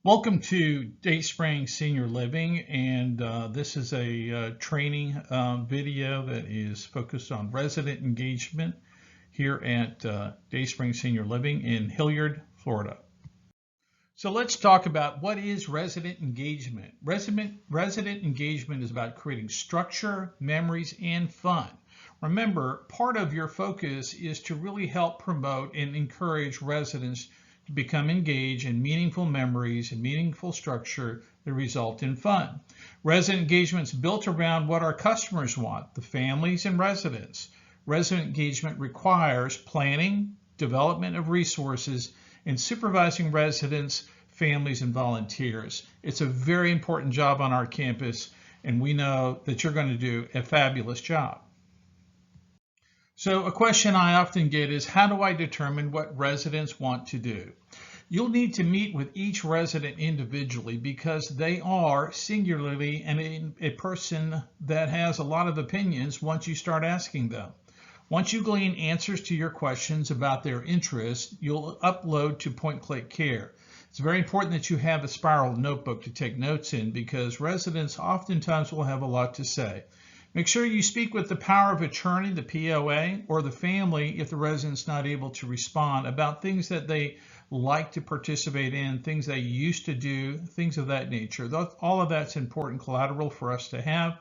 Welcome to Dayspring Senior Living, and this is a training video that is focused on resident engagement here at Dayspring Senior Living in Hilliard, Florida. So let's talk about what is resident engagement. Resident engagement is about creating structure, memories, and fun. Remember, part of your focus is to really help promote and encourage residents to become engaged in meaningful memories and meaningful structure that result in fun. Resident engagement is built around what our customers want, the families and residents. Resident engagement requires planning, development of resources, and supervising residents, families, and volunteers. It's a very important job on our campus, and we know that you're going to do a fabulous job. So a question I often get is, how do I determine what residents want to do? You'll need to meet with each resident individually because they are singularly and a person that has a lot of opinions once you start asking them. Once you glean answers to your questions about their interests, you'll upload to Point Click Care. It's very important that you have a spiral notebook to take notes in because residents oftentimes will have a lot to say. Make sure you speak with the power of attorney, the POA, or the family if the resident's not able to respond about things that they like to participate in, things they used to do, things of that nature. All of that's important collateral for us to have.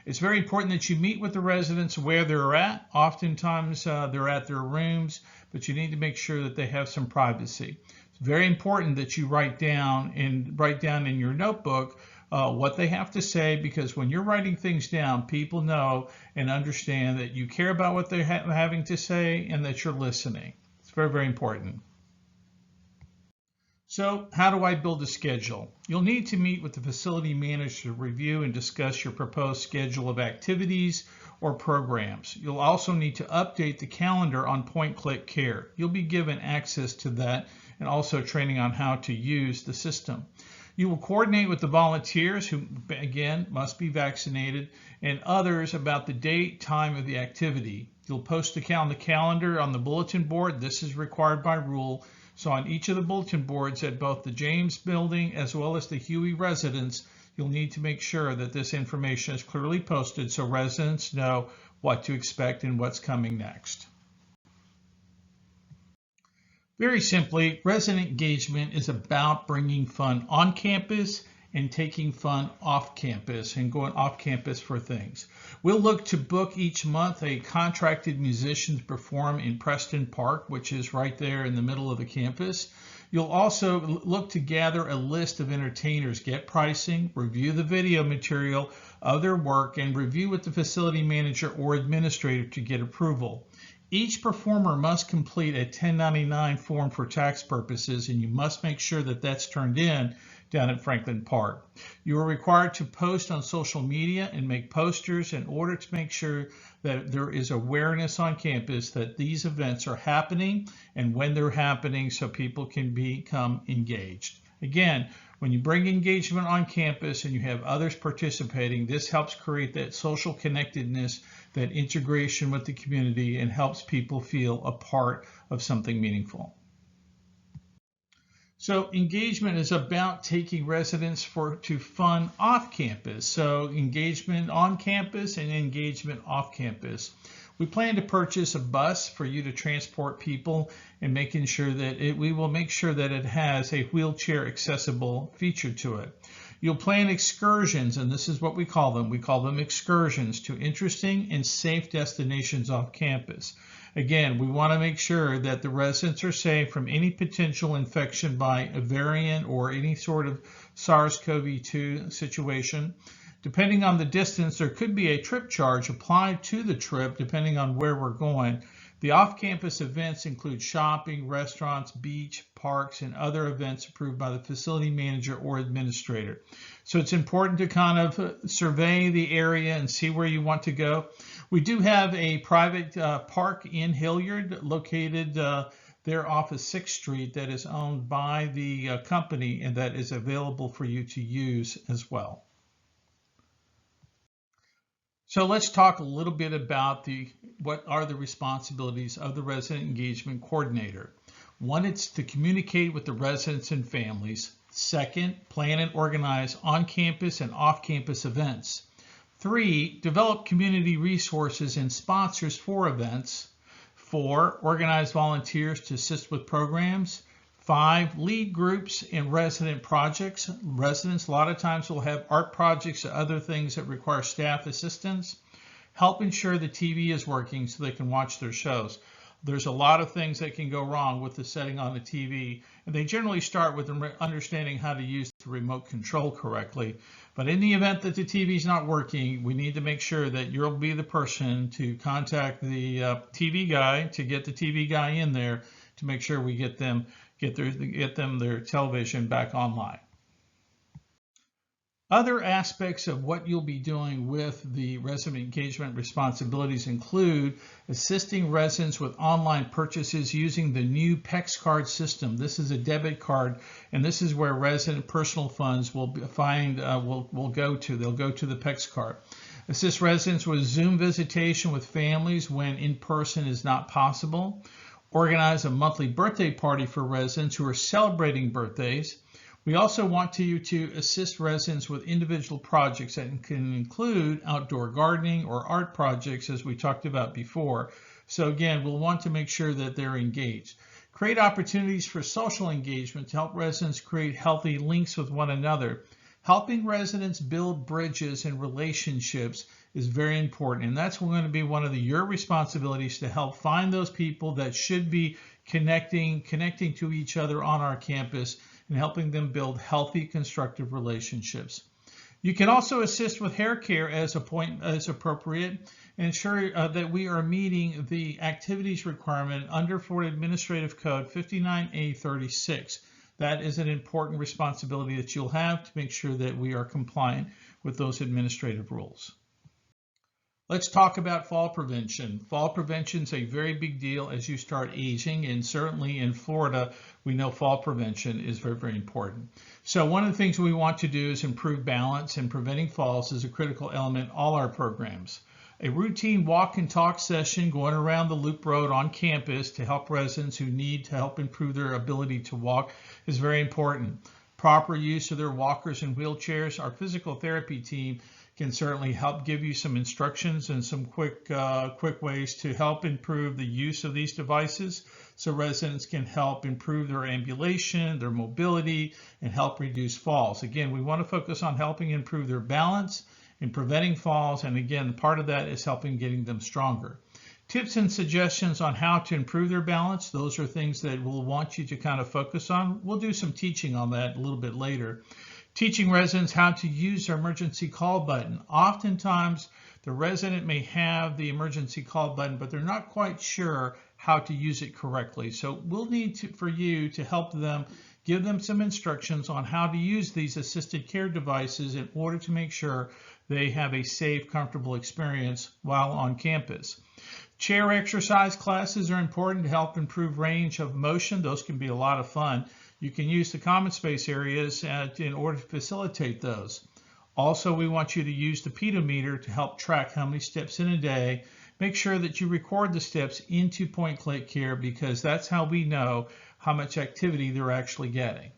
It's very important that you meet with the residents where they're at. Oftentimes they're at their rooms, but you need to make sure that they have some privacy. It's very important that you write down in your notebook what they have to say, because when you're writing things down, people know and understand that you care about what they're having to say and that you're listening. It's very, very important. So how do I build a schedule? You'll need to meet with the facility manager to review and discuss your proposed schedule of activities or programs. You'll also need to update the calendar on Point Click Care. You'll be given access to that and also training on how to use the system. You will coordinate with the volunteers, who again must be vaccinated, and others about the date, time of the activity. You'll post the calendar on the bulletin board. This is required by rule. So on each of the bulletin boards at both the James Building as well as the Huey residence, you'll need to make sure that this information is clearly posted so residents know what to expect and what's coming next. Very simply, resident engagement is about bringing fun on campus and taking fun off campus and going off campus for things. We'll look to book each month a contracted musician to perform in Preston Park, which is right there in the middle of the campus. You'll also look to gather a list of entertainers, get pricing, review the video material of their work, and review with the facility manager or administrator to get approval. Each performer must complete a 1099 form for tax purposes, and you must make sure that that's turned in down at Franklin Park. You are required to post on social media and make posters in order to make sure that there is awareness on campus that these events are happening and when they're happening so people can become engaged. Again, when you bring engagement on campus and you have others participating, this helps create that social connectedness, that integration with the community, and helps people feel a part of something meaningful. So engagement is about taking residents to fun off campus. So engagement on campus and engagement off campus. We plan to purchase a bus for you to transport people and making sure that we will make sure that it has a wheelchair accessible feature to it. You'll plan excursions, and this is what we call them. We call them excursions to interesting and safe destinations off campus. Again, we want to make sure that the residents are safe from any potential infection by a variant or any sort of SARS-CoV-2 situation. Depending on the distance, there could be a trip charge applied to the trip depending on where we're going. The off-campus events include shopping, restaurants, beach, parks, and other events approved by the facility manager or administrator. So it's important to kind of survey the area and see where you want to go. We do have a private park in Hilliard located there off of 6th Street that is owned by the company and that is available for you to use as well. So let's talk a little bit about what are the responsibilities of the resident engagement coordinator. One, it's to communicate with the residents and families. Second, plan and organize on-campus and off-campus events. 3, develop community resources and sponsors for events. 4, organize volunteers to assist with programs. 5, lead groups in resident projects. Residents a lot of times will have art projects or other things that require staff assistance. Help ensure the TV is working so they can watch their shows. There's a lot of things that can go wrong with the setting on the TV, and they generally start with understanding how to use the remote control correctly. But in the event that the TV is not working, we need to make sure that you'll be the person to contact the TV guy to get the TV guy in there to make sure we get them their television back online. Other aspects of what you'll be doing with the resident engagement responsibilities include assisting residents with online purchases using the new PEX card system. This is a debit card, and this is where resident personal funds will go to. They'll go to the PEX card. Assist residents with Zoom visitation with families when in person is not possible. Organize a monthly birthday party for residents who are celebrating birthdays. We also want you to assist residents with individual projects that can include outdoor gardening or art projects, as we talked about before. So again, we'll want to make sure that they're engaged. Create opportunities for social engagement to help residents create healthy links with one another. Helping residents build bridges and relationships is very important, and that's going to be one of your responsibilities, to help find those people that should be connecting to each other on our campus and helping them build healthy, constructive relationships. You can also assist with hair care as appropriate and ensure that we are meeting the activities requirement under Florida Administrative Code 59A36. That is an important responsibility that you'll have to make sure that we are compliant with those administrative rules. Let's talk about fall prevention. Fall prevention is a very big deal as you start aging, and certainly in Florida, we know fall prevention is very, very important. So one of the things we want to do is improve balance, and preventing falls is a critical element in all our programs. A routine walk and talk session going around the loop road on campus to help residents who need to help improve their ability to walk is very important. Proper use of their walkers and wheelchairs. Our physical therapy team can certainly help give you some instructions and some quick ways to help improve the use of these devices so residents can help improve their ambulation, their mobility, and help reduce falls. Again, we want to focus on helping improve their balance and preventing falls, and again, part of that is helping getting them stronger. Tips and suggestions on how to improve their balance, those are things that we'll want you to kind of focus on. We'll do some teaching on that a little bit later. Teaching residents how to use their emergency call button. Oftentimes, the resident may have the emergency call button, but they're not quite sure how to use it correctly. So we'll need for you to help them, give them some instructions on how to use these assisted care devices in order to make sure they have a safe, comfortable experience while on campus. Chair exercise classes are important to help improve range of motion. Those can be a lot of fun. You can use the common space areas in order to facilitate those. Also, we want you to use the pedometer to help track how many steps in a day. Make sure that you record the steps into Point Click Care, because that's how we know how much activity they're actually getting.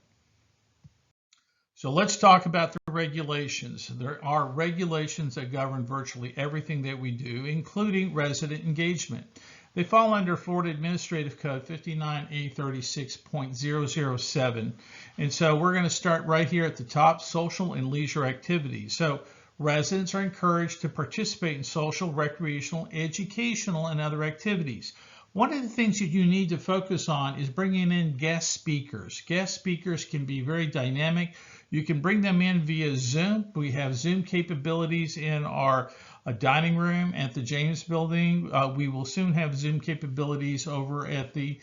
So let's talk about the regulations. There are regulations that govern virtually everything that we do, including resident engagement. They fall under Florida Administrative Code 59A36.007. And so we're going to start right here at the top, social and leisure activities. So residents are encouraged to participate in social, recreational, educational, and other activities. One of the things that you need to focus on is bringing in guest speakers. Guest speakers can be very dynamic. You can bring them in via Zoom. We have Zoom capabilities in our dining room at the James Building. We will soon have Zoom capabilities over at the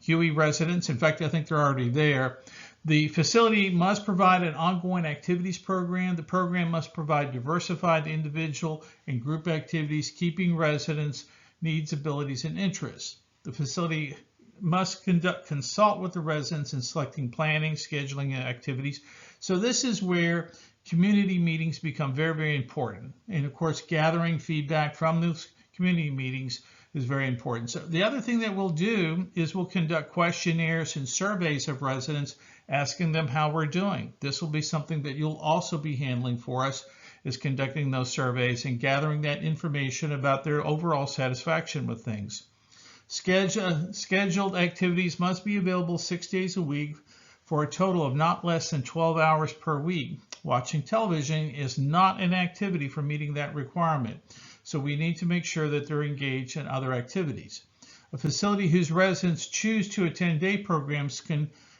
Huey residence. In fact, I think they're already there. The facility must provide an ongoing activities program. The program must provide diversified individual and group activities, keeping residents' needs, abilities, and interests. The facility must consult with the residents in selecting planning, scheduling, and activities. So this is where community meetings become very, very important. And of course, gathering feedback from those community meetings is very important. So the other thing that we'll do is we'll conduct questionnaires and surveys of residents, asking them how we're doing. This will be something that you'll also be handling for us, is conducting those surveys and gathering that information about their overall satisfaction with things. Scheduled activities must be available 6 days a week for a total of not less than 12 hours per week. Watching television is not an activity for meeting that requirement, so we need to make sure that they're engaged in other activities. A facility whose residents choose to attend day programs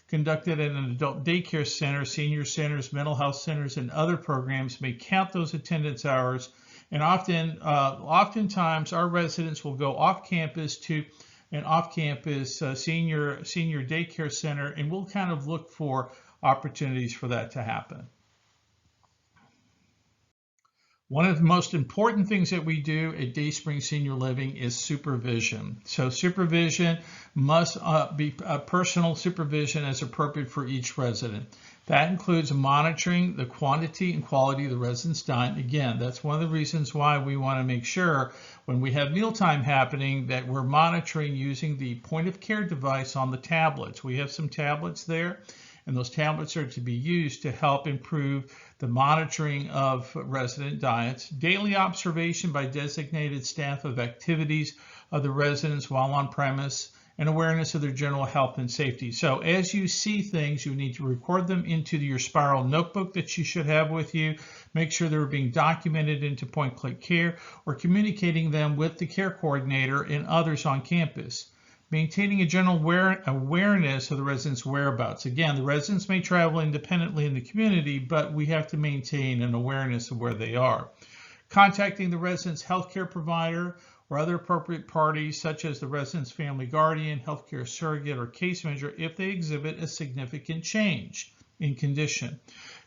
conducted at an adult daycare center, senior centers, mental health centers, and other programs may count those attendance hours. And oftentimes our residents will go off campus to an off-campus senior daycare center, and we'll kind of look for opportunities for that to happen. One of the most important things that we do at Dayspring Senior Living is supervision. So supervision must be personal supervision as appropriate for each resident. That includes monitoring the quantity and quality of the resident's diet. Again, that's one of the reasons why we want to make sure when we have mealtime happening that we're monitoring using the point of care device on the tablets. We have some tablets there, and those tablets are to be used to help improve the monitoring of resident diets, daily observation by designated staff of activities of the residents while on premise, and awareness of their general health and safety. So as you see things, you need to record them into your spiral notebook that you should have with you. Make sure they're being documented into point-click care or communicating them with the care coordinator and others on campus. Maintaining a general awareness of the residents' whereabouts. Again, the residents may travel independently in the community, but we have to maintain an awareness of where they are. Contacting the resident's healthcare provider or other appropriate parties, such as the resident's family guardian, healthcare surrogate, or case manager, if they exhibit a significant change in condition.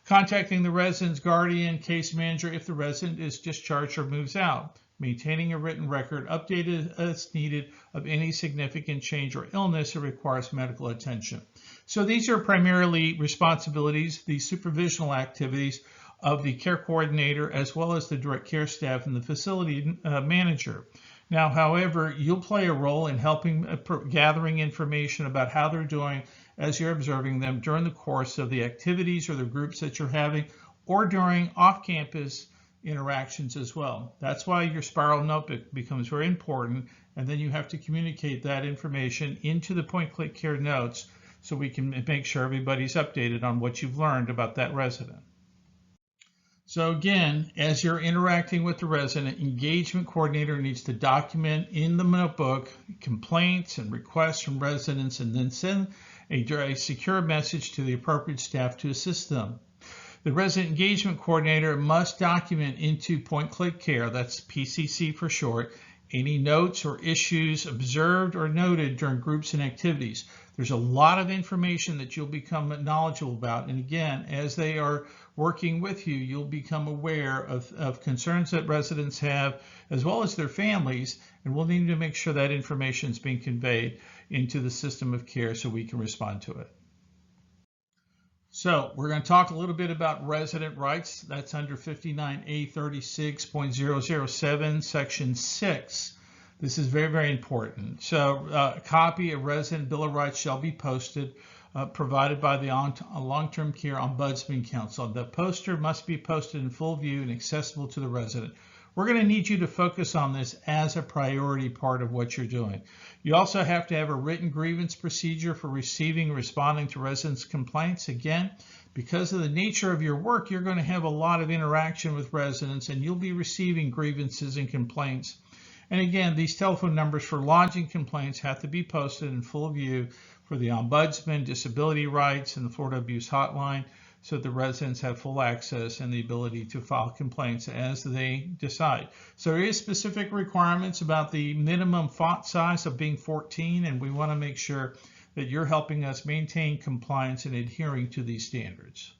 Contacting the resident's guardian, case manager, if the resident is discharged or moves out. Maintaining a written record, updated as needed, of any significant change or illness that requires medical attention. So these are primarily responsibilities, the supervisional activities of the care coordinator, as well as the direct care staff and the facility manager. Now, however, you'll play a role in helping gathering information about how they're doing as you're observing them during the course of the activities or the groups that you're having, or during off-campus interactions as well. That's why your spiral notebook becomes very important, and then you have to communicate that information into the point-click care notes so we can make sure everybody's updated on what you've learned about that resident. So again, as you're interacting with the resident, engagement coordinator needs to document in the notebook complaints and requests from residents, and then send a secure message to the appropriate staff to assist them. The resident engagement coordinator must document into point-click care, that's PCC for short, any notes or issues observed or noted during groups and activities. There's a lot of information that you'll become knowledgeable about, and again, as they are working with you, you'll become aware of concerns that residents have, as well as their families, and we'll need to make sure that information is being conveyed into the system of care so we can respond to it. So we're going to talk a little bit about resident rights. That's under 59A36.007, Section 6. This is very, very important. So a copy of Resident Bill of Rights shall be posted, provided by the Long-Term Care Ombudsman Council. The poster must be posted in full view and accessible to the resident. We're going to need you to focus on this as a priority part of what you're doing. You also have to have a written grievance procedure for receiving and responding to residents' complaints. Again, because of the nature of your work, you're going to have a lot of interaction with residents, and you'll be receiving grievances and complaints. And again, these telephone numbers for lodging complaints have to be posted in full view for the Ombudsman, Disability Rights, and the Florida Abuse Hotline, so the residents have full access and the ability to file complaints as they decide. So there is specific requirements about the minimum font size of being 14, and we want to make sure that you're helping us maintain compliance and adhering to these standards.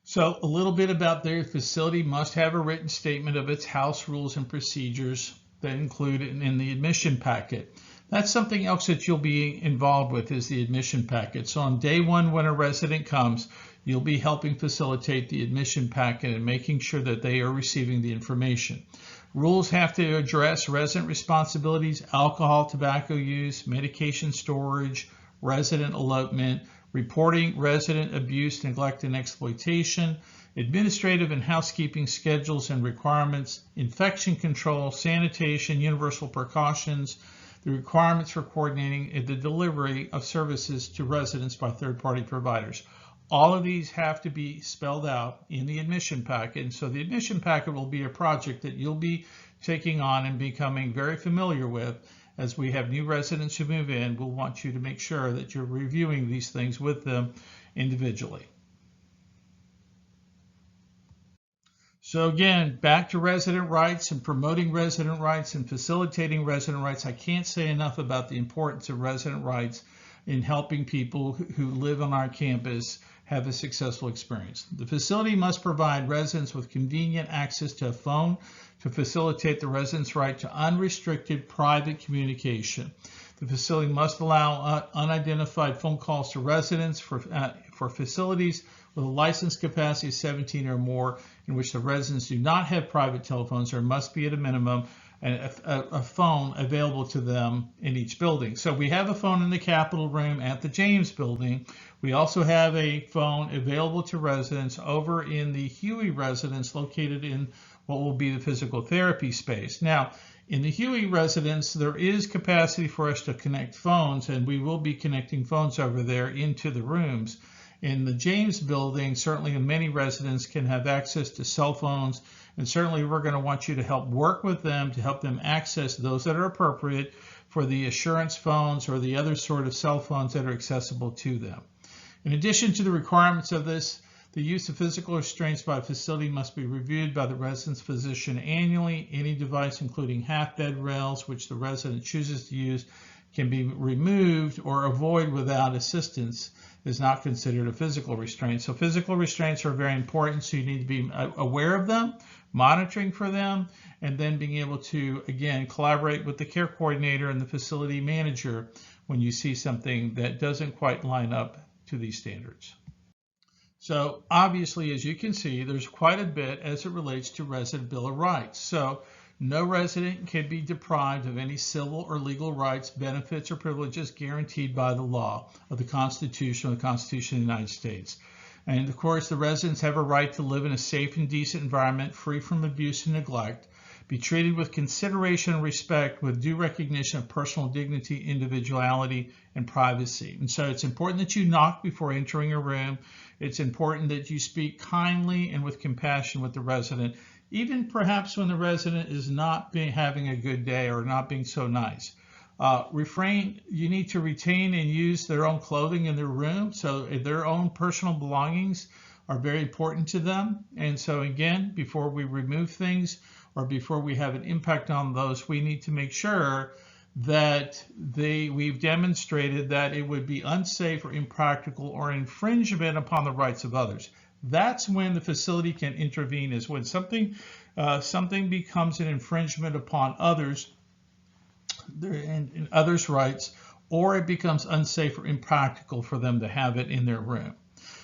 So a little bit about their facility must have a written statement of its house rules and procedures that include in the admission packet. That's something else that you'll be involved with, is the admission packet. So on day one, when a resident comes, you'll be helping facilitate the admission packet and making sure that they are receiving the information. Rules have to address resident responsibilities, alcohol, tobacco use, medication storage, resident elopement, reporting resident abuse, neglect, and exploitation, administrative and housekeeping schedules and requirements, infection control, sanitation, universal precautions, the requirements for coordinating the delivery of services to residents by third-party providers. All of these have to be spelled out in the admission packet. And so the admission packet will be a project that you'll be taking on and becoming very familiar with. As we have new residents who move in, we'll want you to make sure that you're reviewing these things with them individually. So again, back to resident rights and promoting resident rights and facilitating resident rights. I can't say enough about the importance of resident rights in helping people who live on our campus have a successful experience. The facility must provide residents with convenient access to a phone to facilitate the resident's right to unrestricted private communication. The facility must allow unidentified phone calls to residents for facilities with a licensed capacity of 17 or more in which the residents do not have private telephones. There must be at a minimum a phone available to them in each building. So we have a phone in the Capitol room at the James building. We also have a phone available to residents over in the Huey residence located in what will be the physical therapy space. Now, in the Huey residence, there is capacity for us to connect phones, and we will be connecting phones over there into the rooms. In the James building, certainly many residents can have access to cell phones, and certainly we're going to want you to help work with them to help them access those that are appropriate for the assurance phones or the other sort of cell phones that are accessible to them. In addition to the requirements of this, the use of physical restraints by a facility must be reviewed by the resident's physician annually. Any device, including half-bed rails, which the resident chooses to use, can be removed or avoided without assistance, is not considered a physical restraint. So physical restraints are very important, so you need to be aware of them, monitoring for them, and then being able to, again, collaborate with the care coordinator and the facility manager when you see something that doesn't quite line up to these standards. So obviously, as you can see, there's quite a bit as it relates to Resident Bill of Rights. So no resident can be deprived of any civil or legal rights, benefits, or privileges guaranteed by the law of the Constitution or the Constitution of the United States. And of course, the residents have a right to live in a safe and decent environment free from abuse and neglect, be treated with consideration and respect with due recognition of personal dignity, individuality, and privacy. And so it's important that you knock before entering a room. It's important that you speak kindly and with compassion with the resident, even perhaps when the resident is not having a good day or not being so nice. You need to retain and use their own clothing in their room, so their own personal belongings are very important to them. And so again, before we remove things or before we have an impact on those, we need to make sure that we've demonstrated that it would be unsafe or impractical or infringement upon the rights of others. That's when the facility can intervene, is when something becomes an infringement upon others and others' rights, or it becomes unsafe or impractical for them to have it in their room.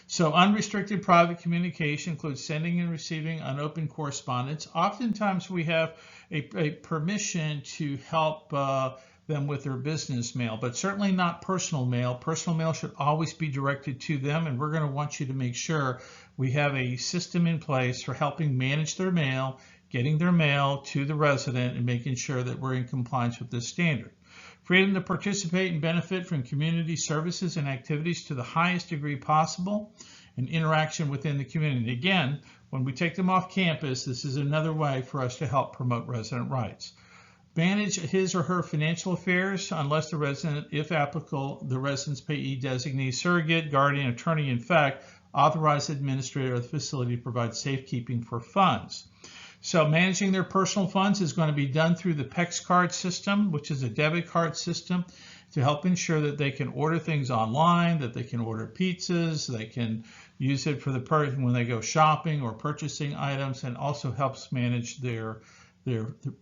So unrestricted private communication includes sending and receiving unopened correspondence. Oftentimes we have a permission to help them with their business mail, but certainly not personal mail. Personal mail should always be directed to them, and we're going to want you to make sure we have a system in place for helping manage their mail, getting their mail to the resident, and making sure that we're in compliance with this standard. Freedom to participate and benefit from community services and activities to the highest degree possible, and interaction within the community. Again, when we take them off campus, this is another way for us to help promote resident rights. Manage his or her financial affairs unless the resident, if applicable, the resident's payee, designee, surrogate, guardian, attorney, in fact, authorized administrator of the facility to provide safekeeping for funds. So managing their personal funds is going to be done through the PEX card system, which is a debit card system to help ensure that they can order things online, that they can order pizzas, they can use it for the person when they go shopping or purchasing items, and also helps manage their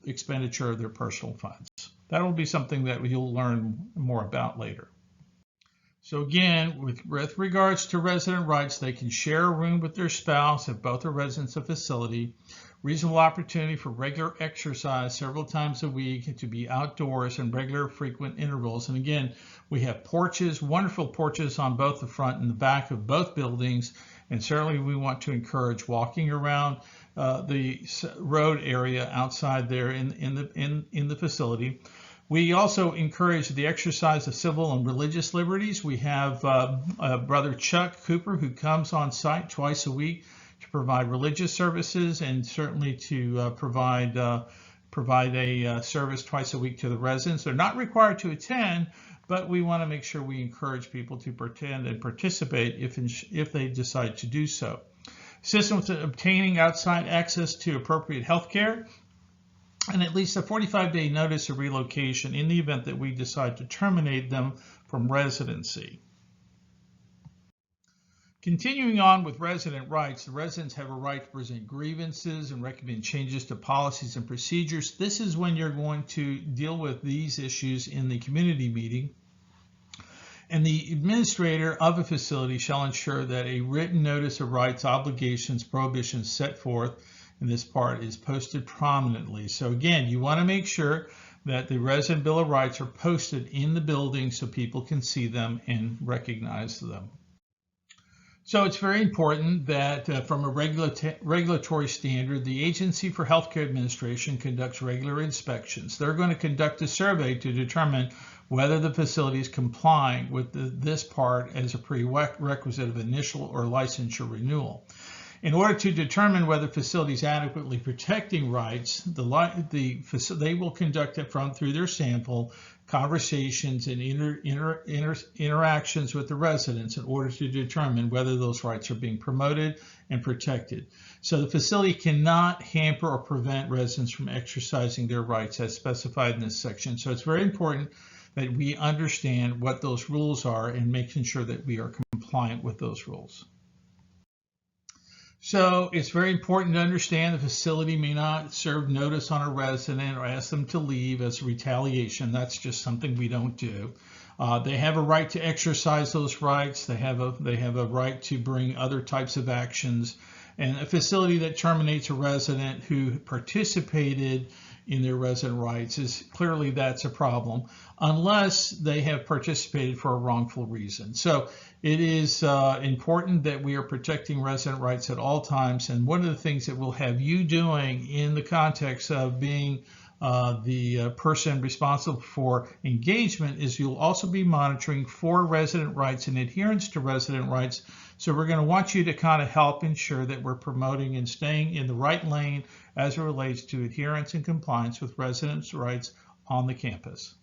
expenditure of their personal funds. That will be something that you'll learn more about later. So again, with regards to resident rights, they can share a room with their spouse if both are residents of the facility. Reasonable opportunity for regular exercise several times a week, to be outdoors in regular frequent intervals. And again, we have porches, wonderful porches on both the front and the back of both buildings. And certainly we want to encourage walking around the road area outside there in the facility. We also encourage the exercise of civil and religious liberties. We have Brother Chuck Cooper, who comes on site twice a week to provide religious services, and certainly to provide a service twice a week to the residents. They're not required to attend, but we want to make sure we encourage people to pretend and participate if they decide to do so. Assistance with obtaining outside access to appropriate health care, and at least a 45-day notice of relocation in the event that we decide to terminate them from residency. Continuing on with resident rights, the residents have a right to present grievances and recommend changes to policies and procedures. This is when you're going to deal with these issues in the community meeting. And the administrator of a facility shall ensure that a written notice of rights, obligations, prohibitions set forth in this part is posted prominently. So again, you want to make sure that the Resident Bill of Rights are posted in the building so people can see them and recognize them. So it's very important that from a regulatory standard, the Agency for Healthcare Administration conducts regular inspections. They're going to conduct a survey to determine whether the facility is complying with this part as a prerequisite of initial or licensure renewal. In order to determine whether the facility is adequately protecting rights, they will conduct it through their sample conversations and interactions with the residents in order to determine whether those rights are being promoted and protected. So the facility cannot hamper or prevent residents from exercising their rights as specified in this section. So it's very important that we understand what those rules are and making sure that we are compliant with those rules. So it's very important to understand the facility may not serve notice on a resident or ask them to leave as retaliation. That's just something we don't do. They have a right to exercise those rights. They have a right to bring other types of actions. And a facility that terminates a resident who participated in their resident rights is clearly that's a problem, unless they have participated for a wrongful reason. So it is important that we are protecting resident rights at all times. And one of the things that we'll have you doing in the context of being the person responsible for engagement is you'll also be monitoring for resident rights and adherence to resident rights. So we're going to want you to kind of help ensure that we're promoting and staying in the right lane as it relates to adherence and compliance with residents' rights on the campus.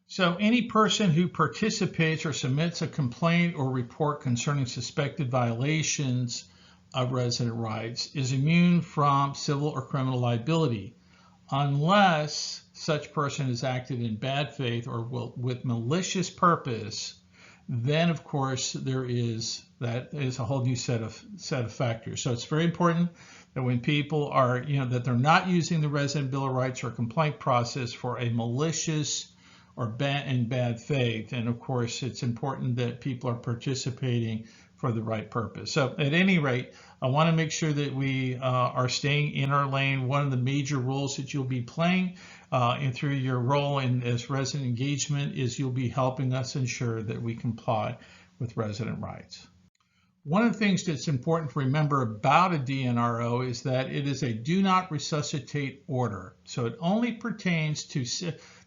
So any person who participates or submits a complaint or report concerning suspected violations of resident rights is immune from civil or criminal liability, unless such person has acted in bad faith or with malicious purpose. Then of course that is a whole new set of factors. So it's very important that when people are, that they're not using the Resident Bill of Rights or complaint process for a malicious or bad faith. And of course, it's important that people are participating for the right purpose. So at any rate, I want to make sure that we are staying in our lane. One of the major roles that you'll be playing and through your role as resident engagement is you'll be helping us ensure that we comply with resident rights. One of the things that's important to remember about a DNRO is that it is a do not resuscitate order. So it only pertains to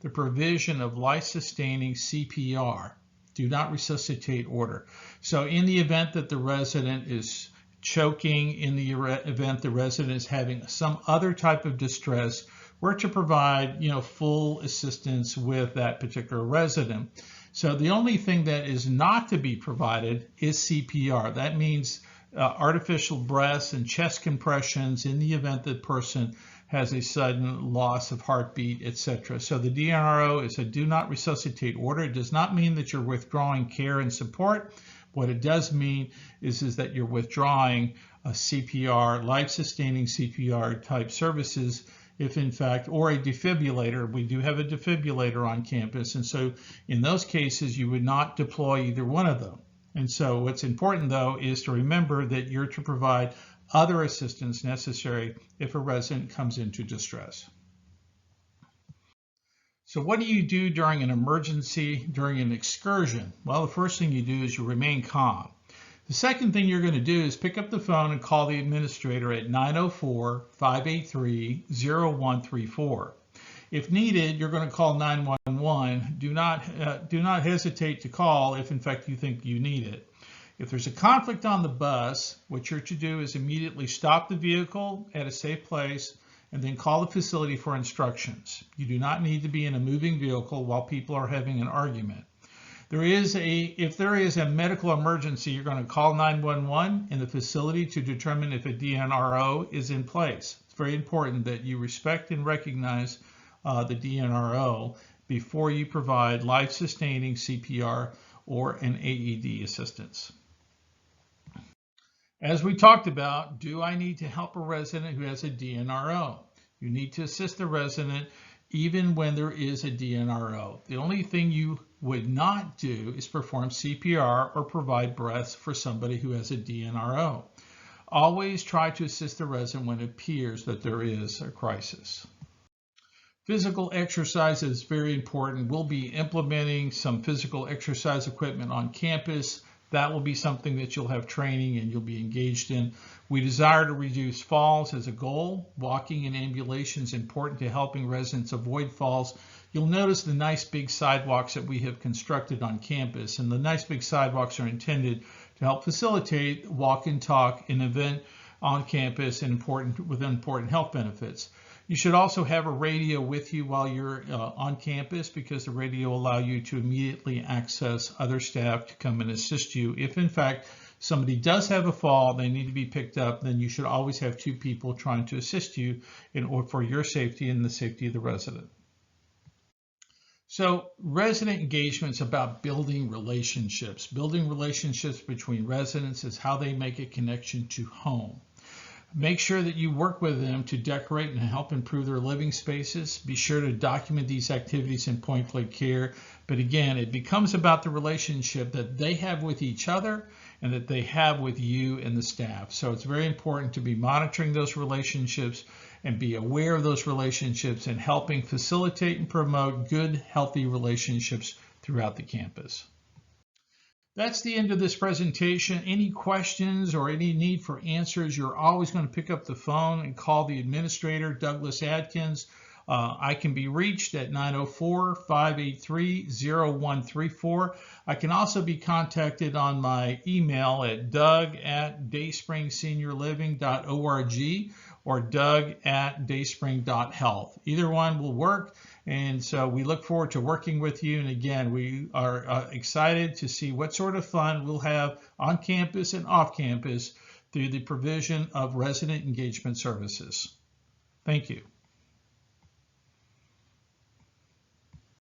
the provision of life-sustaining CPR, do not resuscitate order. So in the event that the resident is choking, in the event the resident is having some other type of distress, we're to provide, full assistance with that particular resident. So the only thing that is not to be provided is CPR. That means artificial breaths and chest compressions in the event that person has a sudden loss of heartbeat, etc. So the DNRO is a do not resuscitate order. It does not mean that you're withdrawing care and support. What it does mean is that you're withdrawing a CPR, life-sustaining CPR type services if in fact, or a defibrillator. We do have a defibrillator on campus, and so in those cases you would not deploy either one of them. And so what's important though is to remember that you're to provide other assistance necessary if a resident comes into distress. So what do you do during an emergency, during an excursion? Well, the first thing you do is you remain calm. The second thing you're going to do is pick up the phone and call the administrator at 904-583-0134. If needed, you're going to call 911. Do not hesitate to call if in fact you think you need it. If there's a conflict on the bus, what you're to do is immediately stop the vehicle at a safe place and then call the facility for instructions. You do not need to be in a moving vehicle while people are having an argument. If there is a medical emergency, you're going to call 911 in the facility to determine if a DNRO is in place. It's very important that you respect and recognize the DNRO before you provide life-sustaining CPR or an AED assistance. As we talked about, do I need to help a resident who has a DNRO? You need to assist the resident even when there is a DNRO. The only thing you would not do is perform CPR or provide breaths for somebody who has a DNRO. Always try to assist the resident when it appears that there is a crisis. Physical exercise is very important. We'll be implementing some physical exercise equipment on campus. That will be something that you'll have training and you'll be engaged in. We desire to reduce falls as a goal. Walking and ambulation is important to helping residents avoid falls. You'll notice the nice big sidewalks that we have constructed on campus, and the nice big sidewalks are intended to help facilitate walk and talk, an event on campus and with important health benefits. You should also have a radio with you while you're on campus, because the radio will allow you to immediately access other staff to come and assist you. If in fact somebody does have a fall, they need to be picked up, then you should always have two people trying to assist you for your safety and the safety of the resident. So resident engagement is about building relationships. Building relationships between residents is how they make a connection to home. Make sure that you work with them to decorate and help improve their living spaces. Be sure to document these activities in Point Blank Care. But again, it becomes about the relationship that they have with each other and that they have with you and the staff. So it's very important to be monitoring those relationships and be aware of those relationships and helping facilitate and promote good, healthy relationships throughout the campus. That's the end of this presentation. Any questions or any need for answers, you're always going to pick up the phone and call the administrator, Douglas Adkins. I can be reached at 904-583-0134. I can also be contacted on my email at doug@dayspringseniorliving.org or doug@dayspring.health. Either one will work. And so we look forward to working with you. And again, we are excited to see what sort of fun we'll have on campus and off campus through the provision of resident engagement services. Thank you.